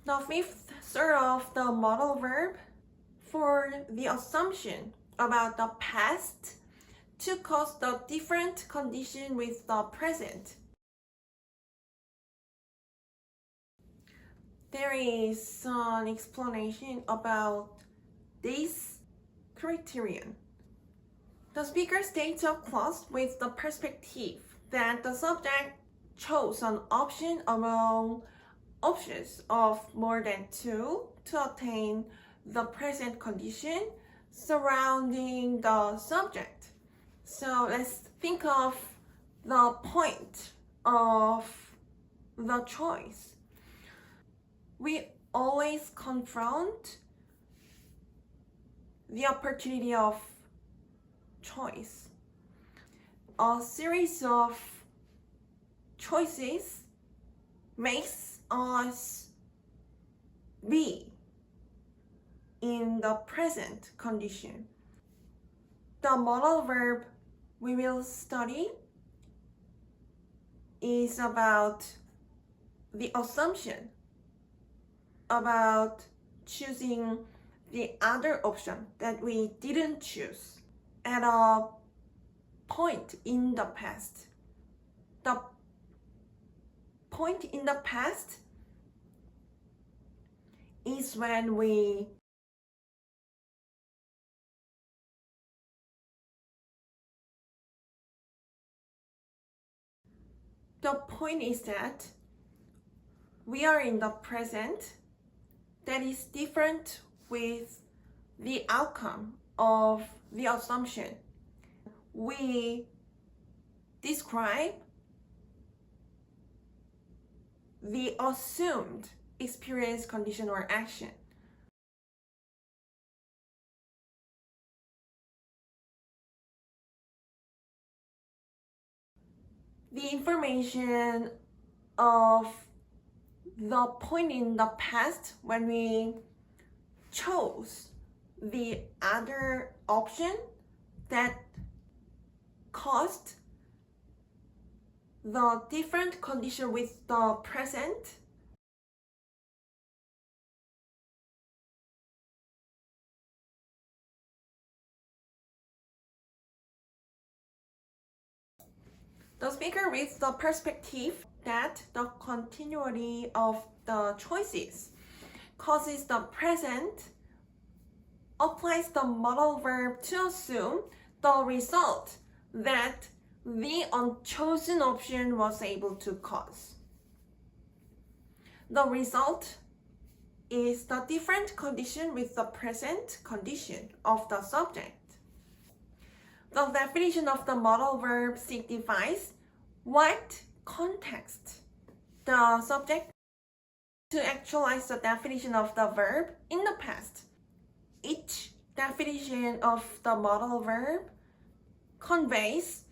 The fifth sort of the modal verb for the assumption about the past to cause the different condition with the present. There is an explanation about this criterion. The speaker states a clause with the perspective that the subject chose an option among options of more than two to attain the present condition surrounding the subject. So let's think of the point of the choice. We always confront the opportunity of choice. A series of choices makes us be in the present condition. The modal verb we will study is about the assumption about choosing the other option that we didn't choose at a point in the past. The point in the past is when we the point is that we are in the present that is different with the outcome of the assumption. We describe the assumed experience, condition, or action. The information of the point in the past when we chose the other option that caused the different condition with the present. The speaker reads the perspective that the continuity of the choices causes the present, applies the modal verb to assume the result that the unchosen option was able to cause. The result is the different condition with the present condition of the subject. The definition of the modal verb signifies what context the subject to actualize the definition of the verb in the past. Each definition of the modal verb conveys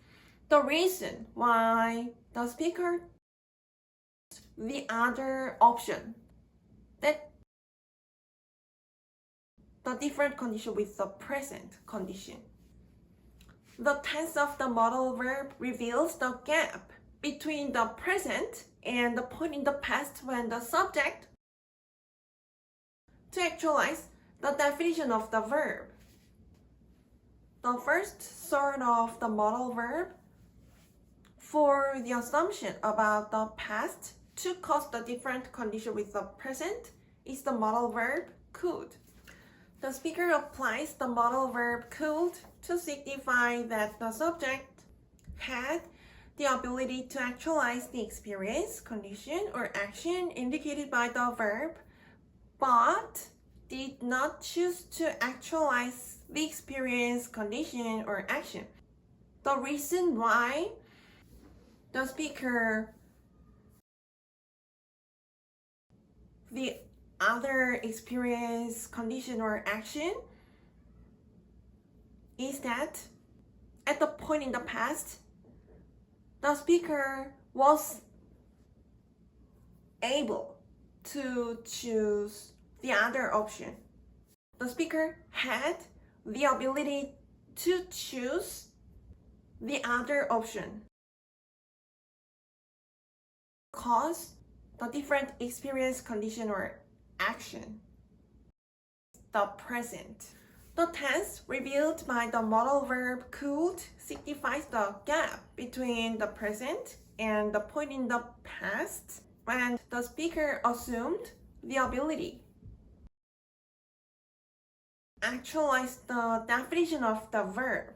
the reason why the speaker the other option that the different condition with the present condition. The tense of the modal verb reveals the gap between the present and the point in the past when the subject to actualize the definition of the verb. The first sort of the modal verb for the assumption about the past to cause the different condition with the present is the modal verb could. The speaker applies the modal verb could to signify that the subject had the ability to actualize the experience, condition, or action indicated by the verb, but did not choose to actualize the experience, condition, or action. The reason why the speaker the other experience, condition, or action is that at the point in the past, the speaker was able to choose the other option. The speaker had the ability to choose the other option because the different experience, condition, or action. The present. The tense revealed by the modal verb could signifies the gap between the present and the point in the past when the speaker assumed the ability. Actualize the definition of the verb.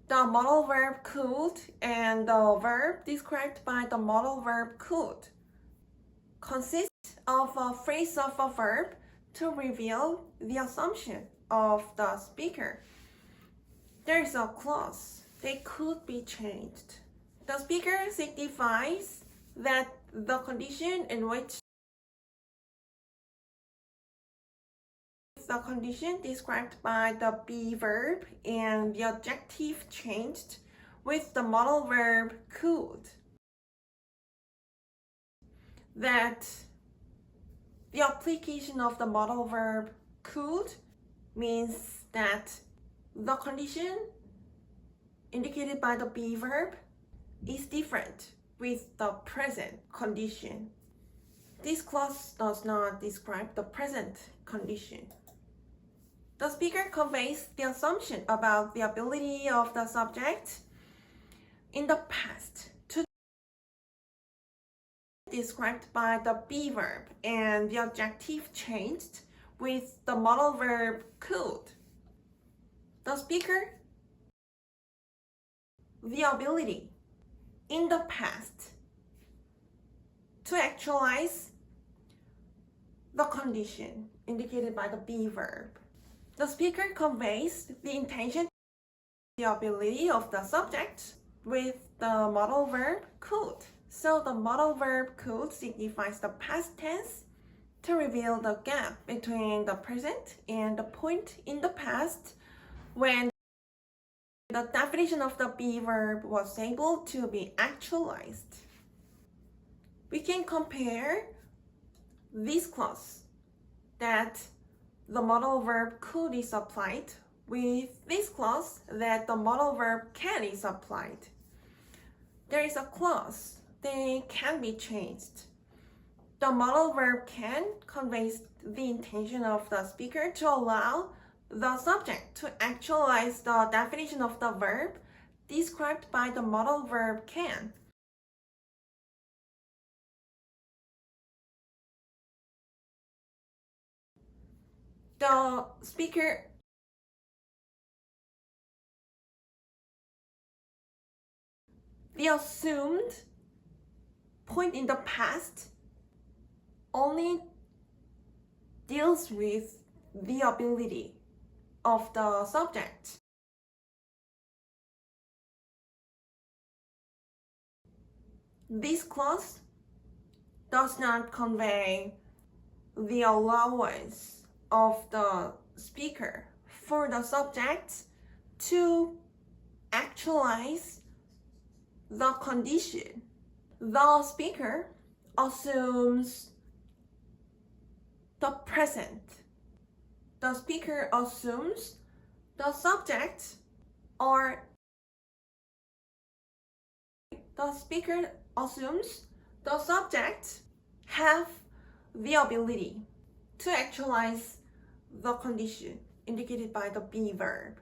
The modal verb could and the verb described by the modal verb could consist of a phrase of a verb to reveal the assumption of the speaker. There is a clause. They could be changed. The speaker signifies that the condition in which the condition described by the be verb and the adjective changed with the modal verb could. That the application of the modal verb could means that the condition indicated by the be verb is different with the present condition. This clause does not describe the present condition. The speaker conveys the assumption about the ability of the subject in the past to described by the be verb and the adjective changed with the modal verb could. The speaker the ability in the past to actualize the condition indicated by the be verb. The speaker conveys the intention, the ability of the subject with the modal verb could. So the modal verb could signifies the past tense to reveal the gap between the present and the point in the past when the definition of the be verb was able to be actualized. We can compare this clause that the modal verb could is applied with this clause that the modal verb can is applied. There is a clause, they can be changed. The modal verb can conveys the intention of the speaker to allow the subject to actualize the definition of the verb described by the modal verb can. The speaker the assumed point in the past only deals with the ability of the subject. This clause does not convey the allowance of the speaker for the subject to actualize the condition. The speaker assumes the present. The speaker assumes the subject or the speaker assumes the subject have the ability to actualize the condition indicated by the be verb.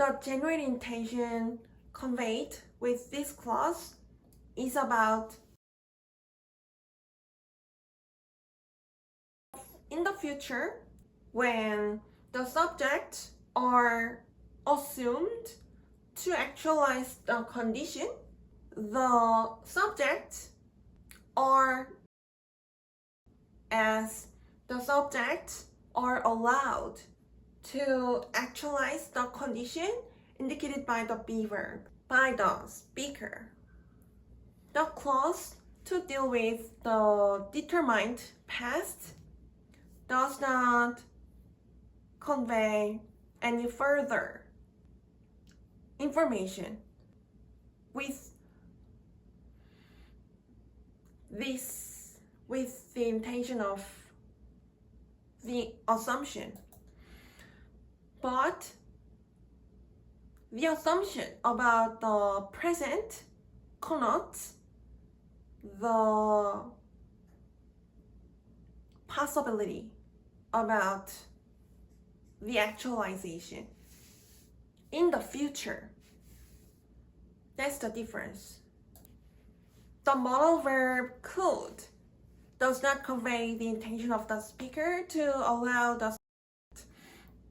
The genuine intention conveyed with this clause is about in the future when the subject are assumed to actualize the condition, the subject are as the subject are allowed to actualize the condition indicated by the be verb by the speaker. The clause to deal with the determined past does not convey any further information with the intention of assumption. But the assumption about the present connotes the possibility about the actualization in the future. That's the difference. The modal verb could does not convey the intention of the speaker to allow the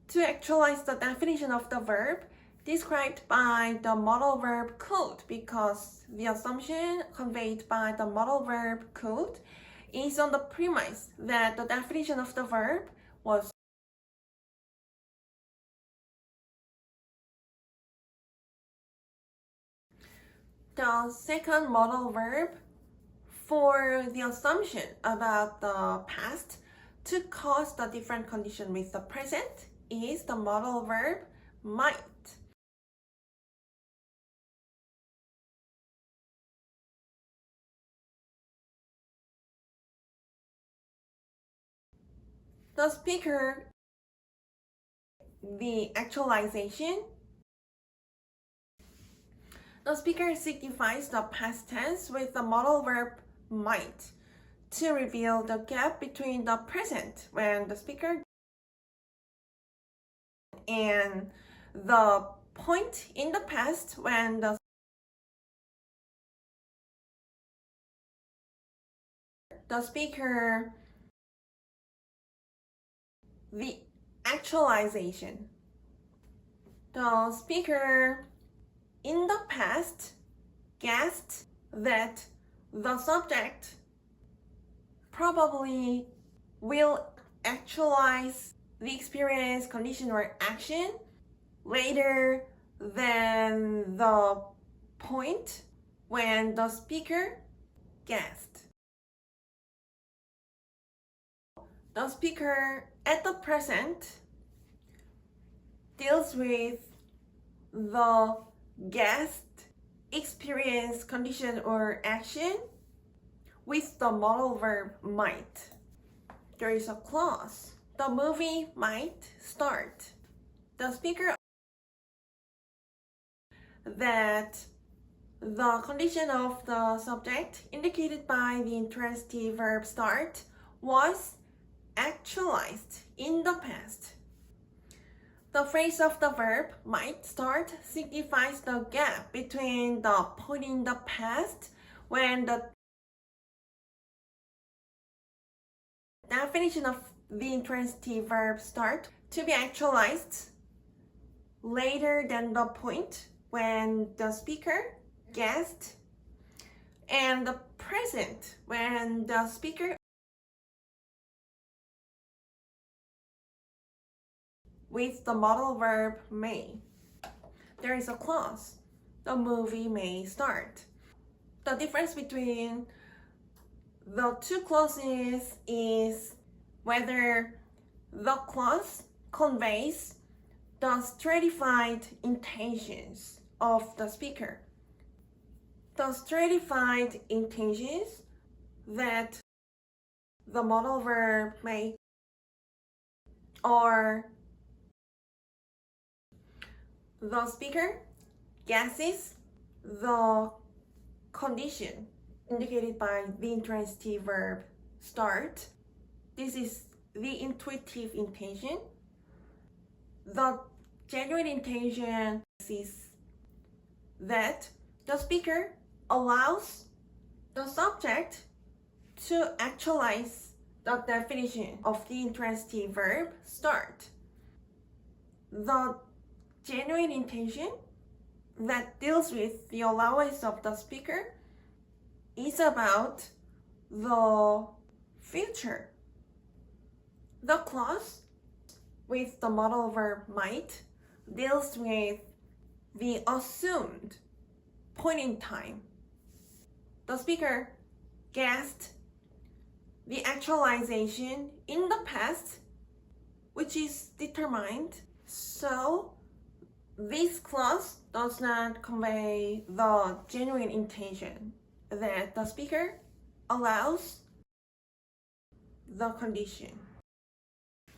to actualize the definition of the verb described by the modal verb could, because the assumption conveyed by the modal verb could is on the premise that the definition of the verb was the second modal verb for the assumption about the past to cause the different condition with the present is the modal verb might. The speaker, the actualization. The speaker signifies the past tense with the modal verb might to reveal the gap between the present when the speaker and the point in the past when the speaker, the actualization. The speaker in the past guessed that the subject probably will actualize the experience, condition, or action later than the point when the speaker guessed. The speaker at the present deals with the guessed experience, condition, or action with the modal verb might. There is a clause. The movie might start. The speaker that the condition of the subject indicated by the intransitive verb start was actualized in the past. The phrase of the verb might start signifies the gap between the point in the past when the definition of the intransitive verb start to be actualized later than the point when the speaker guessed, and the present when the speaker with the modal verb may. There is a clause. The movie may start. The difference between the two clauses is whether the clause conveys the stratified intentions of the speaker. The stratified intentions that the modal verb may are the speaker guesses the condition indicated by the intransitive verb start. This is the intuitive intention. The genuine intention is that the speaker allows the subject to actualize the definition of the intransitive verb start. The genuine intention that deals with the allowance of the speaker is about the future. The clause with the modal verb might deals with the assumed point in time. The speaker guessed the actualization in the past, which is determined. So this clause does not convey the genuine intention that the speaker allows the condition.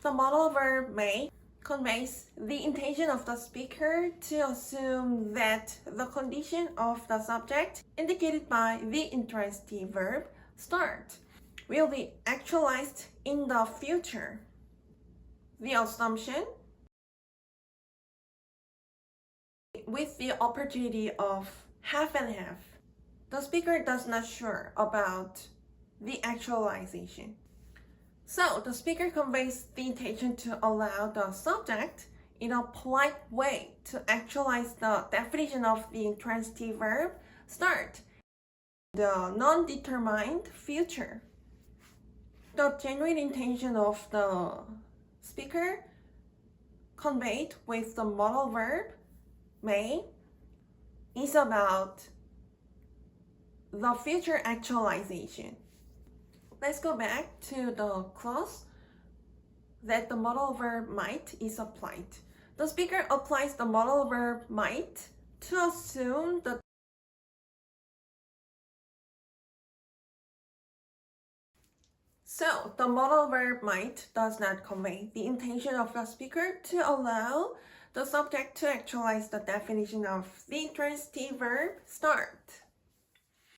The modal verb may conveys the intention of the speaker to assume that the condition of the subject indicated by the intransitive verb start will be actualized in the future. The assumption with the opportunity of half and half. The speaker does not sure about the actualization. So the speaker conveys the intention to allow the subject in a polite way to actualize the definition of the intransitive verb start, the non-determined future. The genuine intention of the speaker conveyed with the modal verb may is about the future actualization. Let's go back to the clause that the modal verb might is applied. The speaker applies the modal verb might to assume the So, the modal verb might does not convey the intention of the speaker to allow the subject to actualize the definition of the intransitive verb start.